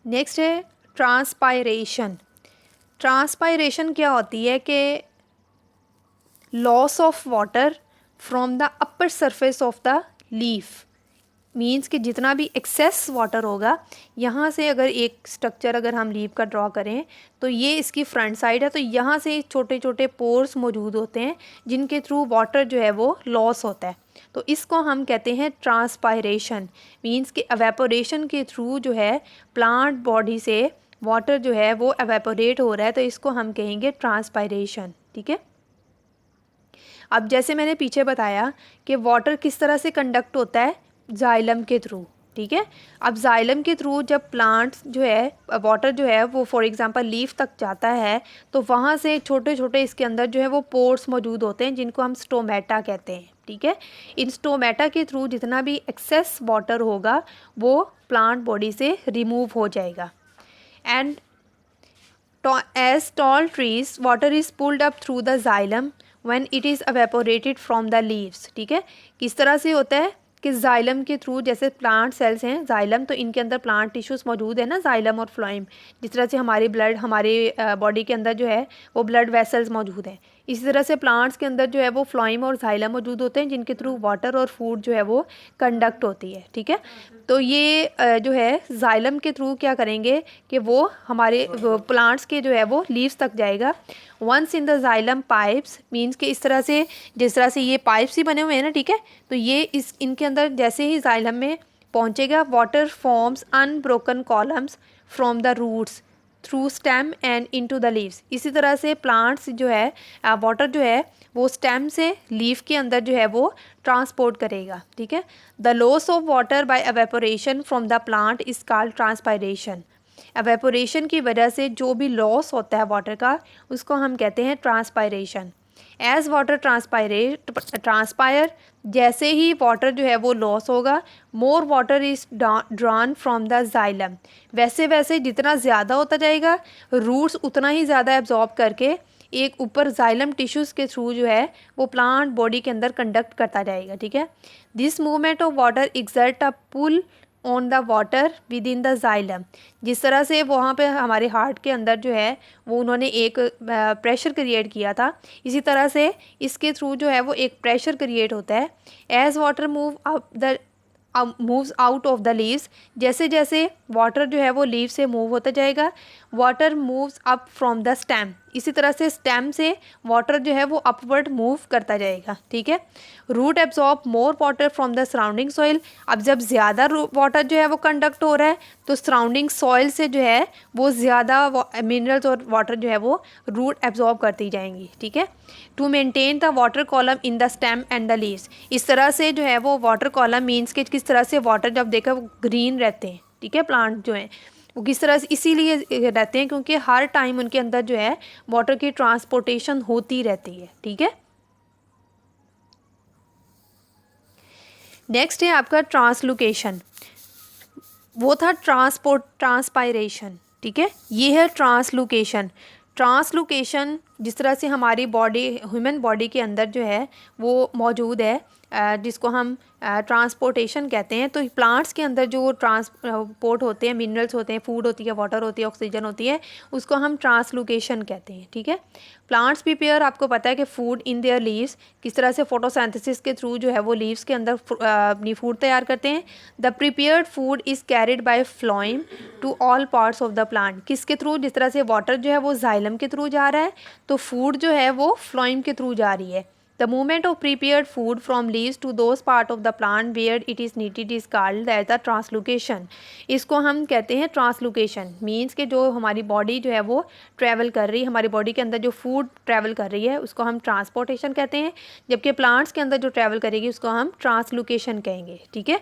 Next है transpiration. Transpiration क्या होती है कि loss of water from the upper surface of the leaf, means कि जितना भी एक्सेस वाटर होगा, यहाँ से अगर एक स्ट्रक्चर अगर हम लीफ का ड्रॉ करें तो ये इसकी फ्रंट साइड है, तो यहाँ से छोटे छोटे पोर्स मौजूद होते हैं जिनके थ्रू वाटर जो है वो लॉस होता है। तो इसको हम कहते हैं ट्रांसपायरेशन, मीन्स कि एवेपोरेशन के थ्रू जो है प्लांट बॉडी से वाटर जो है वो एवेपोरेट हो रहा है, तो इसको हम कहेंगे ट्रांसपायरेशन। ठीक है। अब जैसे मैंने पीछे बताया कि वाटर किस तरह से कंडक्ट होता है, जाइलम के थ्रू। ठीक है। अब जाइलम के थ्रू जब प्लांट जो है वाटर जो है वो फॉर एग्जांपल लीफ तक जाता है, तो वहाँ से छोटे छोटे इसके अंदर जो है वो पोर्स मौजूद होते हैं जिनको हम स्टोमेटा कहते हैं। ठीक है। इन स्टोमेटा के थ्रू जितना भी एक्सेस वाटर होगा वो प्लांट बॉडी से रिमूव हो जाएगा। And as tall trees water is pulled up through the xylem when it is evaporated from the leaves। ठीक है। किस तरह से होता है कि जाइलम के थ्रू, जैसे प्लांट सेल्स हैं जाइलम, तो इनके अंदर प्लांट टिश्यूज़ मौजूद है ना, जाइलम और फ्लोएम, जिस तरह से हमारी ब्लड हमारे बॉडी के अंदर जो है वो ब्लड वेसल्स मौजूद हैं, इसी तरह से प्लांट्स के अंदर जो है वो फ्लोएम और जाइलम मौजूद होते हैं जिनके थ्रू वाटर और फूड जो है वो कंडक्ट होती है। ठीक है। तो ये जो है जाइलम के थ्रू क्या करेंगे कि वो हमारे प्लांट्स के जो है वो लीव्स तक जाएगा। Once in the xylem pipes, means कि इस तरह से जिस तरह से ये पाइप्स ही बने हुए हैं ना, ठीक है, तो ये इनके अंदर जैसे ही जाइलम में पहुंचेगा water forms unbroken columns from the roots through stem and into the leaves. इसी तरह से प्लांट्स जो है वाटर जो है वो स्टेम से लीफ के अंदर जो है वो ट्रांसपोर्ट करेगा। ठीक है। The loss of water bye evaporation from the plant is called transpiration. Evaporation की वजह से जो भी लॉस होता है वाटर का उसको हम कहते हैं ट्रांसपायरेशन। एज वाटर ट्रांसपायर, जैसे ही वाटर जो है वो लॉस होगा, more water is drawn from the xylem, वैसे वैसे जितना ज़्यादा होता जाएगा रूट्स उतना ही ज़्यादा एब्जॉर्ब करके एक ऊपर जाइलम टिश्यूज़ के थ्रू जो है वो प्लांट बॉडी के अंदर कंडक्ट करता जाएगा। ठीक है। This movement of water exert a pull on the water within the xylem. जिस तरह से वहाँ पे हमारे हार्ट के अंदर जो है वो उन्होंने एक प्रेशर क्रिएट किया था, इसी तरह से इसके थ्रू जो है वो एक प्रेशर क्रिएट होता है। As water moves out of the leaves, जैसे जैसे वाटर जो है वो लीव से मूव होता जाएगा, water moves up from the stem, इसी तरह से स्टेम से वाटर जो है वो अपवर्ड मूव करता जाएगा। ठीक है। Root absorb more water from the surrounding soil. अब जब ज़्यादा वाटर जो है वो कंडक्ट हो रहा है तो सराउंडिंग सॉइल से जो है वो ज़्यादा मिनरल्स और वाटर जो है वो रूट एब्जॉर्ब करती जाएंगी। ठीक है। To maintain the water column in the stem and the leaves, इस तरह से जो है वो वाटर कॉलम मीन्स के किस तरह से वाटर जब देखा वो ग्रीन रहते हैं। ठीक है। प्लांट जो हैं वो किस तरह से इसीलिए रहते हैं क्योंकि हर टाइम उनके अंदर जो है वाटर की ट्रांसपोर्टेशन होती रहती है। ठीक है। नेक्स्ट है आपका ट्रांसलोकेशन, वो था ट्रांसपायरेशन। ठीक है। ये है ट्रांसलोकेशन। ट्रांसलोकेशन जिस तरह से हमारी बॉडी, ह्यूमन बॉडी के अंदर जो है वो मौजूद है, जिसको हम ट्रांसपोर्टेशन कहते हैं। तो प्लांट्स के अंदर जो ट्रांसपोर्ट होते हैं, मिनरल्स होते हैं, फूड होती है, वाटर होती है, ऑक्सीजन होती है, उसको हम ट्रांसलोकेशन कहते हैं। ठीक है। प्लांट्स प्रिपेयर, आपको पता है कि फूड इन देयर लीव्स, किस तरह से फोटोसिंथेसिस के थ्रू जो है वो लीव्स के अंदर अपनी फूड तैयार करते हैं। The prepared food is carried by phloem to all parts of the plant, किसके थ्रू, जिस तरह से वाटर जो है वो जाइलम के थ्रू जा रहा है तो फूड जो है वो फ्लोएम के थ्रू जा रही है। The movement of prepared food from leaves to those part of the plant where it is needed is called as the translocation। इसको हम कहते हैं ट्रांसलोकेशन। मीन्स के जो हमारी बॉडी जो है वो ट्रैवल कर रही है, हमारी बॉडी के अंदर जो फूड ट्रैवल कर रही है उसको हम ट्रांसपोर्टेशन कहते हैं, जबकि प्लांट्स के अंदर जो ट्रैवल करेगी उसको हम ट्रांसलोकेशन कहेंगे। ठीक है।